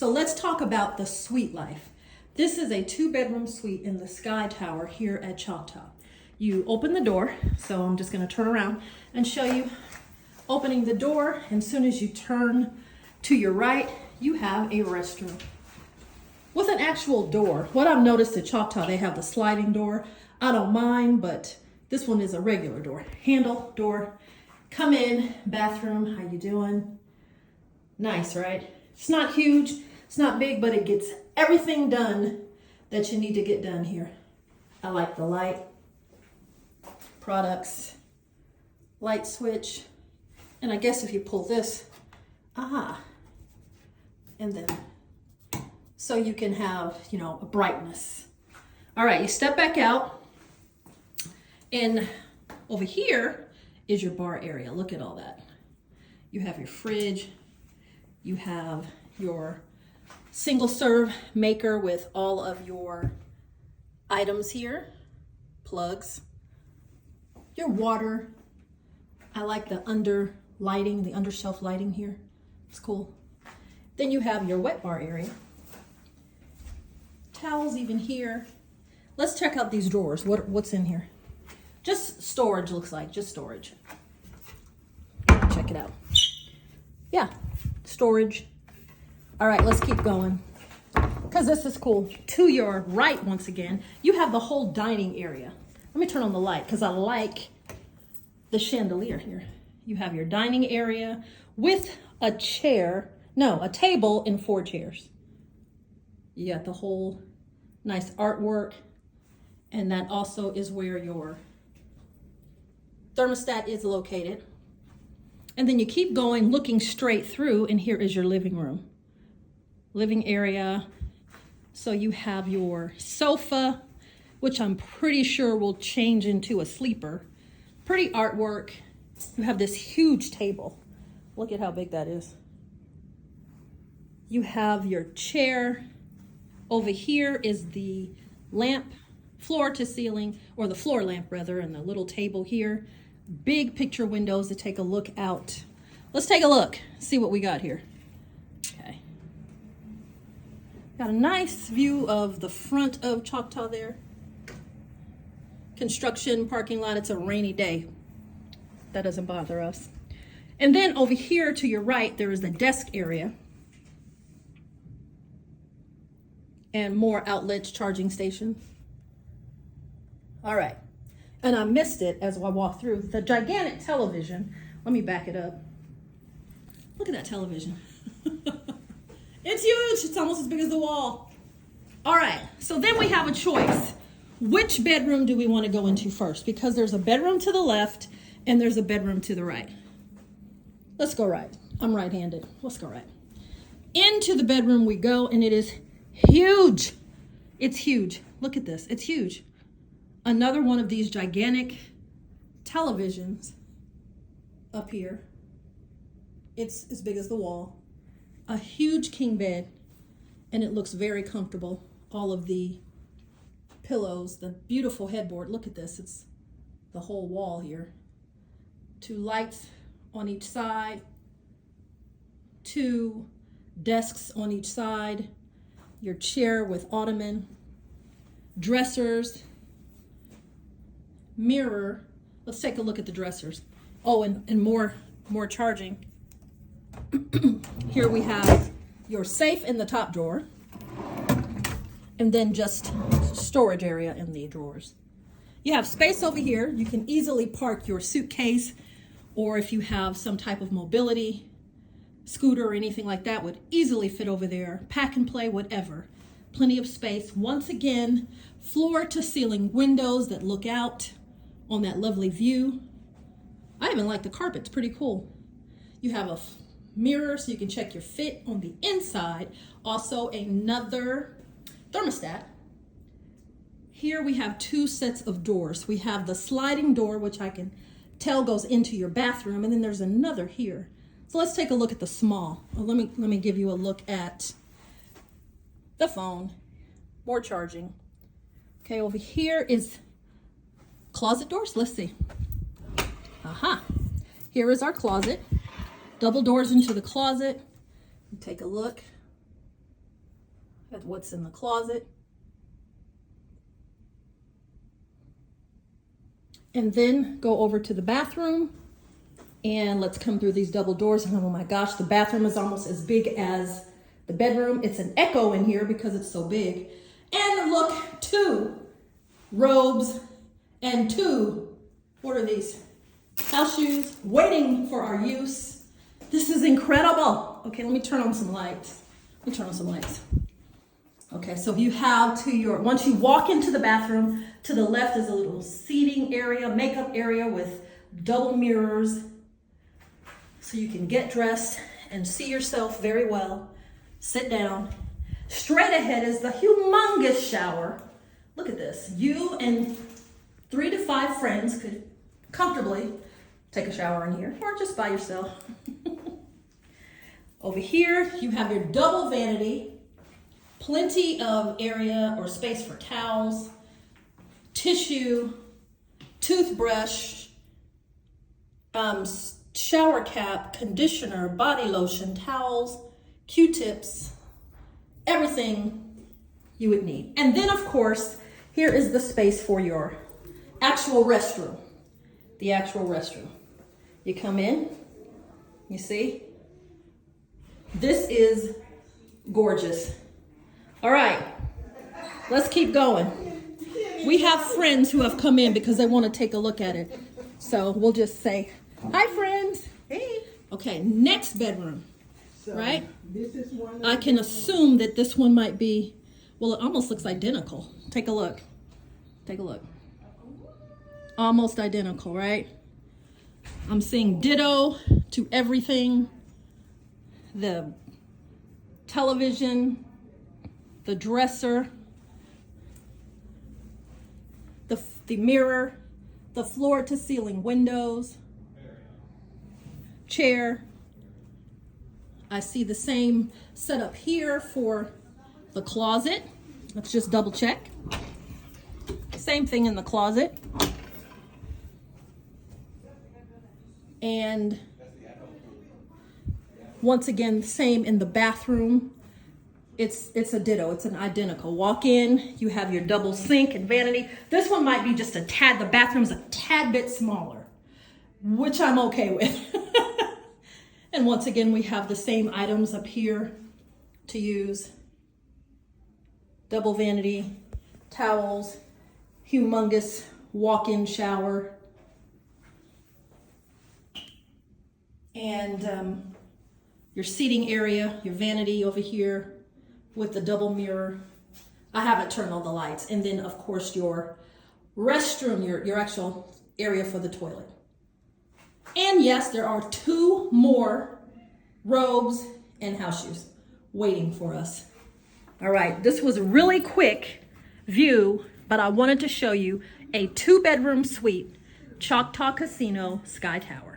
So let's talk about the suite life. This is a 2-bedroom suite in the Sky Tower here at Choctaw. You open the door, so I'm just gonna turn around and show you opening the door. And as soon as you turn to your right, you have a restroom with an actual door. What I've noticed at Choctaw, they have the sliding door. I don't mind, but this one is a regular door. Handle, door, come in, bathroom, how you doing? Nice, right? It's not huge, it's not big, but it gets everything done that you need to get done here. I like the light, products, light switch, and I guess if you pull this, and then, so you can have, a brightness. All right, you step back out, and over here is your bar area. Look at all that. You have your fridge, you have your single serve maker with all of your items here, plugs, your water. I like the under lighting, the under shelf lighting here. It's cool. Then you have your wet bar area. Towels even here. Let's check out these drawers. What's in here? Just storage, looks like, just storage. Check it out. Yeah, storage. All right, let's keep going, because this is cool. To your right, once again, you have the whole dining area. Let me turn on the light, because I like the chandelier here. You have your dining area with a table and 4 chairs. You got the whole nice artwork, and that also is where your thermostat is located. And then you keep going, looking straight through, and here is your living room. Living area. So you have your sofa, which I'm pretty sure will change into a sleeper. Pretty artwork. You have this huge table. Look at how big that is. You have your chair. Over here is the lamp, floor to ceiling, or the floor lamp rather, and the little table here. Big picture windows to take a look out. Let's take a look, see what we got here. Okay. Got a nice view of the front of Choctaw there. Construction parking lot, it's a rainy day. That doesn't bother us. And then over here to your right, there is the desk area. And more outlets, charging stations. All right. And I missed it as I walked through. The gigantic television. Let me back it up. Look at that television. It's huge. It's almost as big as the wall. All right. So then we have a choice. Which bedroom do we want to go into first? Because there's a bedroom to the left and there's a bedroom to the right. Let's go right. I'm right-handed. Let's go right. Into the bedroom we go, and it is huge. It's huge. Look at this. It's huge. Another one of these gigantic televisions up here. It's as big as the wall. A huge king bed, and it looks very comfortable. All of the pillows, the beautiful headboard. Look at this. It's the whole wall here. 2 lights on each side. 2 desks on each side. Your chair with ottoman. Dressers. Mirror. Let's take a look at the dressers. Oh, and more charging. Here we have your safe in the top drawer, and then just storage area in the drawers. You have space over here. You can easily park your suitcase, or if you have some type of mobility scooter or anything like that, would easily fit over there. Pack and play, whatever. Plenty of space. Once again, floor to ceiling windows that look out on that lovely view. I even like the carpet. It's pretty cool. You have a mirror so you can check your fit on the inside. Also another thermostat. Here we have 2 sets of doors. We have the sliding door, which I can tell goes into your bathroom, and then there's another here. So let's take a look at the small. Let me give you a look at the phone. More charging. Okay, over here is closet doors. Let's see. Here is our closet. Double doors into the closet. Take a look. That's what's in the closet. And then go over to the bathroom and let's come through these double doors. And oh my gosh, the bathroom is almost as big as the bedroom. It's an echo in here because it's so big. And look, 2 robes and 2, what are these? House shoes waiting for our use. This is incredible. Okay, let me turn on some lights. Okay, so you have once you walk into the bathroom, to the left is a little seating area, makeup area with double mirrors. So you can get dressed and see yourself very well. Sit down. Straight ahead is the humongous shower. Look at this. You and 3 to 5 friends could comfortably take a shower in here, or just by yourself. Over here, you have your double vanity, plenty of area or space for towels, tissue, toothbrush, shower cap, conditioner, body lotion, towels, Q-tips, everything you would need. And then, of course, here is the space for your actual restroom. The actual restroom. You come in, you see? This is gorgeous. All right, let's keep going. We have friends who have come in because they want to take a look at it. So we'll just say, hi friends. Hey. Okay, next bedroom, so, right? This is one. I can assume that this one might be, well, it almost looks identical. Take a look. Take a look. Almost identical, right? I'm seeing ditto to everything. The television, the dresser, the mirror, the floor to ceiling windows, chair. I see the same setup here for the closet. Let's just double check. Same thing in the closet. And once again, same in the bathroom. It's a ditto, it's an identical. Walk in, you have your double sink and vanity. This one might be just a tad, the bathroom's a tad bit smaller, which I'm okay with. And once again, we have the same items up here to use. Double vanity, towels, humongous walk-in shower. And your seating area, your vanity over here with the double mirror. I haven't turned on the lights. And then of course your restroom, your actual area for the toilet. And yes, there are 2 more robes and house shoes waiting for us. All right, this was a really quick view, but I wanted to show you a 2-bedroom suite, Choctaw Casino Sky Tower.